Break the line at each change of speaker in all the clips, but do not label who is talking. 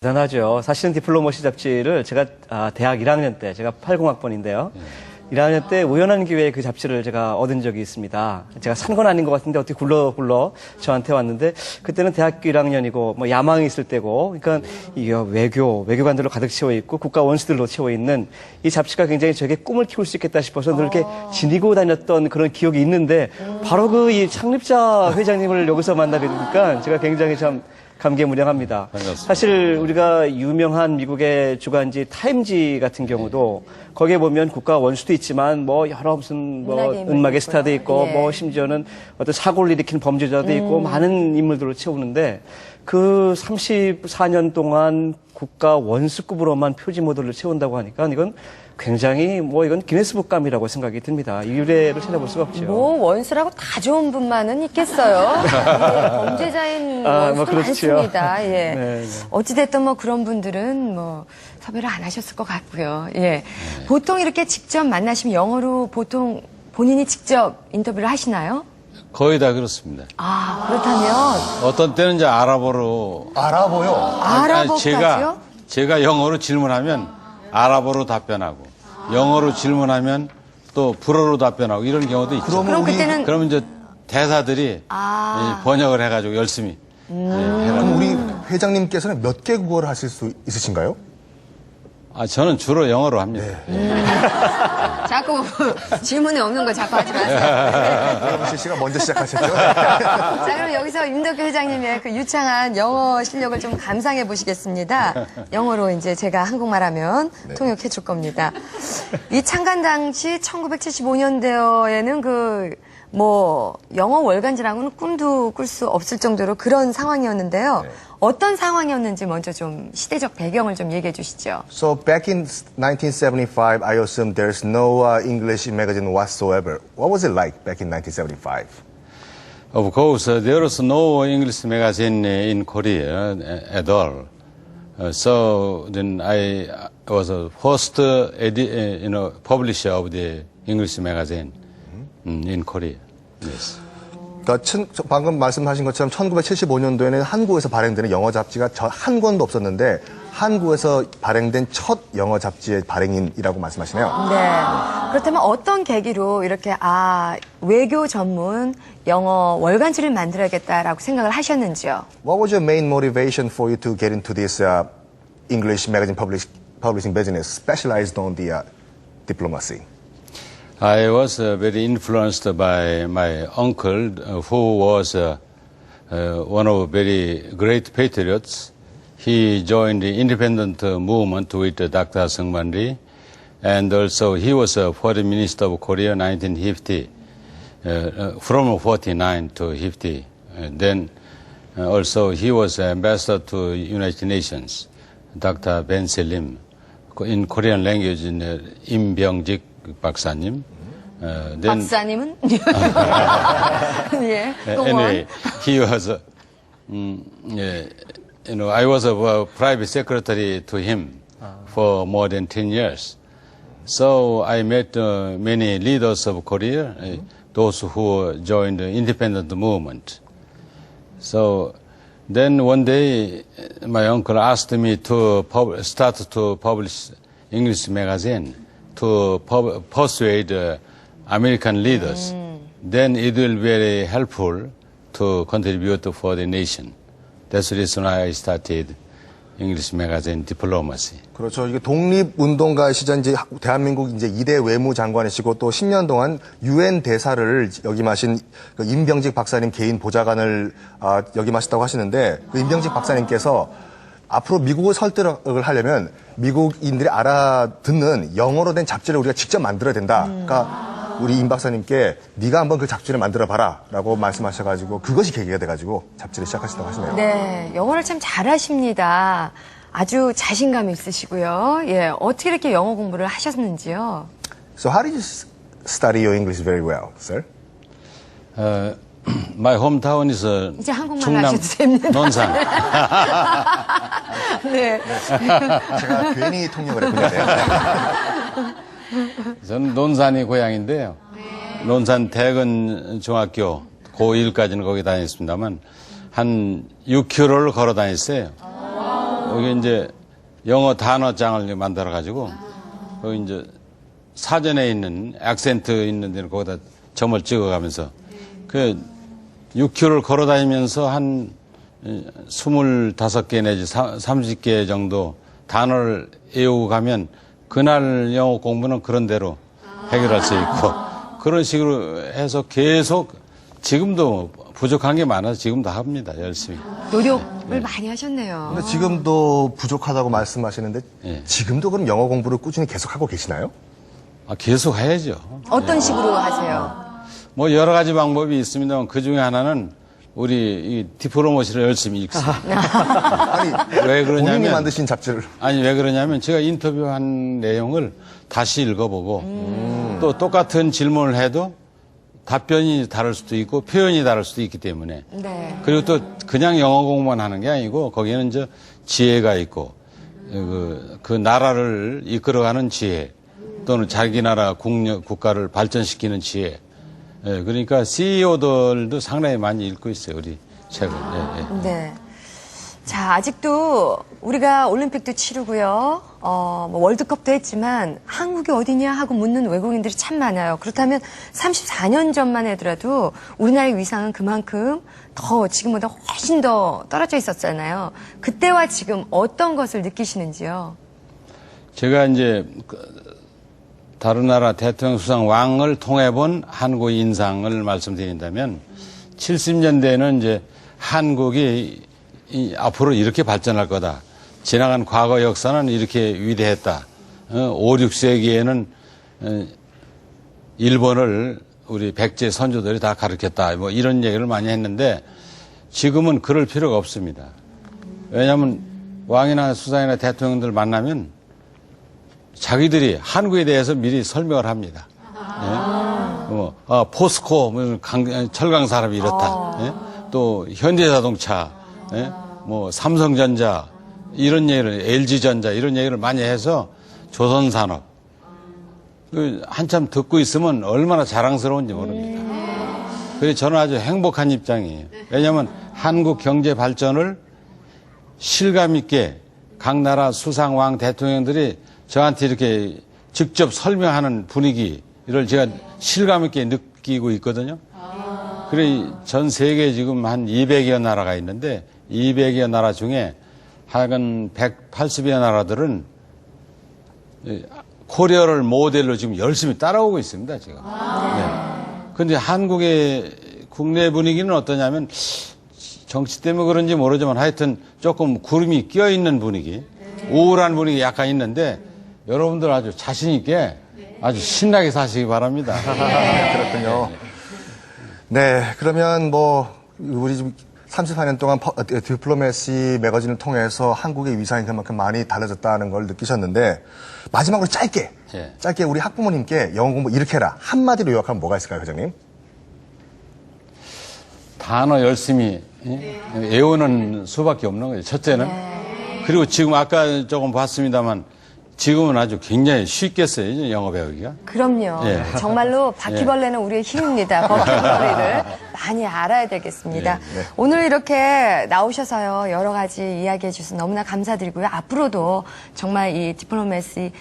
대단하죠. 사실은 디플로머시 잡지를 제가 대학 1학년 때, 제가 80학번인데요. 1학년 때 우연한 기회에 그 잡지를 제가 얻은 적이 있습니다. 제가 산 건 아닌 것 같은데 어떻게 굴러 저한테 왔는데 그때는 대학교 1학년이고 뭐 야망이 있을 때고 그러니까 이게 외교관들로 가득 채워 있고 국가 원수들로 채워 있는 이 잡지가 굉장히 저에게 꿈을 키울 수 있겠다 싶어서 늘 이렇게 지니고 다녔던 그런 기억이 있는데 바로 그 이 창립자 회장님을 여기서 만나게 되니까 제가 굉장히 참 감개무량합니다.
반갑습니다.
사실 우리가 유명한 미국의 주간지 타임지 같은 경우도 거기에 보면 국가 원수도 있지만 뭐 여러 무슨 뭐 음악의 스타도 있고
예.
뭐 심지어는 어떤 사고를 일으킨 범죄자도 있고 많은 인물들을 채우는데 그 34년 동안 국가 원수급으로만 표지 모델을 채운다고 하니까 이건 굉장히 뭐 이건 기네스북감이라고 생각이 듭니다. 이 유래를 찾아볼 수가 없죠.
뭐 원수라고 다 좋은 분만은 있겠어요. 예, 범죄자인 원수도
뭐 그렇죠.
많습니다. 예.
네.
어찌됐든 뭐 그런 분들은 뭐 섭외를 안 하셨을 것 같고요. 예. 보통 이렇게 직접 만나시면 영어로 보통 본인이 직접 인터뷰를 하시나요?
거의 다 그렇습니다.
아, 그렇다면
어떤 때는 이제 아랍어로.
아랍어요?
아랍어까지요?
제가 영어로 질문하면 아랍어로 답변하고, 영어로 질문하면 또 불어로 답변하고 이런 경우도 있죠.
그럼 그때는
그러면 이제 대사들이 이 번역을 해가지고 열심히 해가지고.
그럼 우리 회장님께서는 몇 개 국어를 하실 수 있으신가요?
저는 주로 영어로 합니다.
자꾸 질문이 없는 거 자꾸 하지 마세요.
김영실 씨가 먼저 시작하셨죠?
자, 그럼 여기서 임덕규 회장님의 그 유창한 영어 실력을 좀 감상해 보시겠습니다. 영어로 이제 제가 한국말 하면 통역해 줄 겁니다. 이 창간 당시 1975년도에는 영어 월간지라고는 꿈도 꿀 수 없을 정도로 그런 상황이었는데요. 어떤 상황이었는지 먼저 좀 시대적 배경을 좀 얘기해 주시죠.
So back in 1975, I assume there's no English magazine whatsoever. What was it like back in 1975?
Of course, there was no English magazine in Korea at all. So then I was the first publisher of the English magazine in Korea. Yes.
그러니까 방금 말씀하신 것처럼 1975년도에는 한국에서 발행되는 영어 잡지가 한 권도 없었는데 한국에서 발행된 첫 영어 잡지의 발행인이라고 말씀하시네요.
네. 그렇다면 어떤 계기로 이렇게 외교 전문 영어 월간지를 만들어야겠다라고 생각을 하셨는지요?
What was your main motivation for you to get into this English magazine publishing business, specialized on the diplomacy?
I was very influenced by my uncle, who was one of very great patriots. He joined the independent movement with Dr. Seungman Rhee, and also he was foreign minister of Korea in 1950, from 49 to 50. Then also he was ambassador to United Nations, Dr. Ben Selim, in Korean language, Im Byung-jik 박사님.
박사님은? 예.
Anyway, he was, I was a private secretary to him for more than 10 years. So I met many leaders of Korea, those who joined the independent movement. So then one day, my uncle asked me to start to publish English magazine, to persuade American leaders. Then it will be very helpful to contribute for the nation. That's the reason I started English magazine Diplomacy.
그렇죠. 이게 독립운동가이시자 이제 대한민국 이제 2대 외무장관이시고 또 10년 동안 유엔 대사를 역임하신 그 임병직 박사님 개인 보좌관을 역임하셨다고 하시는데 그 임병직 박사님께서 앞으로 미국을 설득을 하려면 미국인들이 알아듣는 영어로 된 잡지를 우리가 직접 만들어야 된다. 그러니까 우리 임 박사님께 네가 한번 그 잡지를 만들어봐라 라고 말씀하셔가지고 그것이 계기가 돼가지고 잡지를 시작하셨다고 하시네요.
네. 영어를 참 잘하십니다. 아주 자신감 있으시고요. 예. 어떻게 이렇게 영어 공부를 하셨는지요?
So how did you study your English very well, sir?
My hometown is
이제 한국말
충남
하셔도 됩니다.
논산.
네.
제가 괜히 통역을 했군요.
저는 논산이 고향인데요. 논산 대근 중학교 고1까지는 거기 다녔습니다만 한 6km를 걸어 다녔어요. 여기 이제 영어 단어장을 만들어가지고, 거기 이제 사전에 있는 액센트 있는 데는 거기다 점을 찍어가면서, 그 6km를 걸어 다니면서 한 25개 내지 30개 정도 단어를 외우고 가면 그날 영어 공부는 그런 대로 해결할 수 있고, 그런 식으로 해서 계속 지금도 부족한 게 많아서 지금도 합니다, 열심히.
노력을 많이 하셨네요.
근데 지금도 부족하다고 말씀하시는데
예.
지금도 그럼 영어 공부를 꾸준히 계속하고 계시나요?
계속 해야죠.
어떤 식으로 하세요?
뭐 여러 가지 방법이 있습니다만 그 중에 하나는 우리 이 디플로머시를 열심히 읽습니다.
아니,
왜
본인이
그러냐면
만드신 잡지를.
아니 왜 그러냐면 제가 인터뷰한 내용을 다시 읽어보고 또 똑같은 질문을 해도 답변이 다를 수도 있고 표현이 다를 수도 있기 때문에
네.
그리고 또 그냥 영어 공부만 하는 게 아니고 거기에는 이제 지혜가 있고 그 나라를 이끌어가는 지혜 또는 자기 나라 국가를 발전시키는 지혜. 예, 그러니까 CEO들도 상당히 많이 읽고 있어요, 우리 책을. 예, 예.
네. 자, 아직도 우리가 올림픽도 치르고요. 뭐 월드컵도 했지만 한국이 어디냐 하고 묻는 외국인들이 참 많아요. 그렇다면 34년 전만 하더라도 우리나라의 위상은 그만큼 더 지금보다 훨씬 더 떨어져 있었잖아요. 그때와 지금 어떤 것을 느끼시는지요?
제가 이제 다른 나라 대통령 수상 왕을 통해 본 한국의 인상을 말씀드린다면 70년대에는 이제 한국이 앞으로 이렇게 발전할 거다. 지나간 과거 역사는 이렇게 위대했다. 5, 6세기에는 일본을 우리 백제 선조들이 다 가르쳤다. 뭐 이런 얘기를 많이 했는데 지금은 그럴 필요가 없습니다. 왜냐하면 왕이나 수상이나 대통령들 만나면 자기들이 한국에 대해서 미리 설명을 합니다. 예? 포스코, 철강 산업이 이렇다. 예? 또 현대자동차, 예? 뭐 삼성전자 이런 얘기를 LG전자 이런 얘기를 많이 해서 조선산업 한참 듣고 있으면 얼마나 자랑스러운지 모릅니다. 그래서 저는 아주 행복한 입장이에요. 왜냐하면 한국 경제 발전을 실감 있게 각 나라 수상왕 대통령들이 저한테 이렇게 직접 설명하는 분위기를 제가 실감 있게 느끼고 있거든요. 그래 전 세계에 지금 한 200여 나라가 있는데 200여 나라 중에 한 180여 나라들은 코리아를 모델로 지금 열심히 따라오고 있습니다, 지금. 그런데 한국의 국내 분위기는 어떠냐면 정치 때문에 그런지 모르지만 하여튼 조금 구름이 껴있는 분위기, 우울한 분위기 약간 있는데 여러분들 아주 자신 있게 아주 신나게 사시기 바랍니다.
그렇군요. 네, 그러면 뭐 우리 지금 34년 동안 디플로매시 매거진을 통해서 한국의 위상이 그만큼 많이 달라졌다는 걸 느끼셨는데 마지막으로 짧게 우리 학부모님께 영어 공부 이렇게 해라 한마디로 요약하면 뭐가 있을까요, 회장님? 단어
열심히 외우는 수밖에 없는 거죠. 첫째는. 그리고 지금 아까 조금 봤습니다만 지금은 아주 굉장히 쉽겠어요, 영어 배우기가.
그럼요.
예.
정말로 바퀴벌레는 우리의 힘입니다. 버킷머리를 많이 알아야 되겠습니다. 오늘 이렇게 나오셔서요, 여러 가지 이야기해 주셔서 너무나 감사드리고요. 앞으로도 정말 이 디플로매시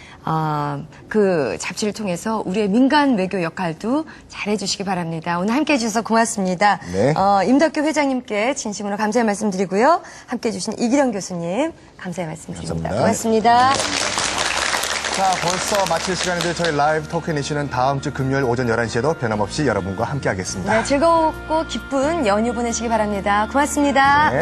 그 잡지를 통해서 우리의 민간 외교 역할도 잘해 주시기 바랍니다. 오늘 함께 해 주셔서 고맙습니다.
네.
임덕규 회장님께 진심으로 감사의 말씀 드리고요. 함께 해 주신 이기령 교수님 감사의 말씀 드립니다.
감사합니다.
고맙습니다.
자, 벌써 마칠 시간인데 저희 라이브 토크 이슈는 다음 주 금요일 오전 11시에도 변함없이 여러분과 함께 하겠습니다.
네, 즐겁고 기쁜 연휴 보내시기 바랍니다. 고맙습니다.
네.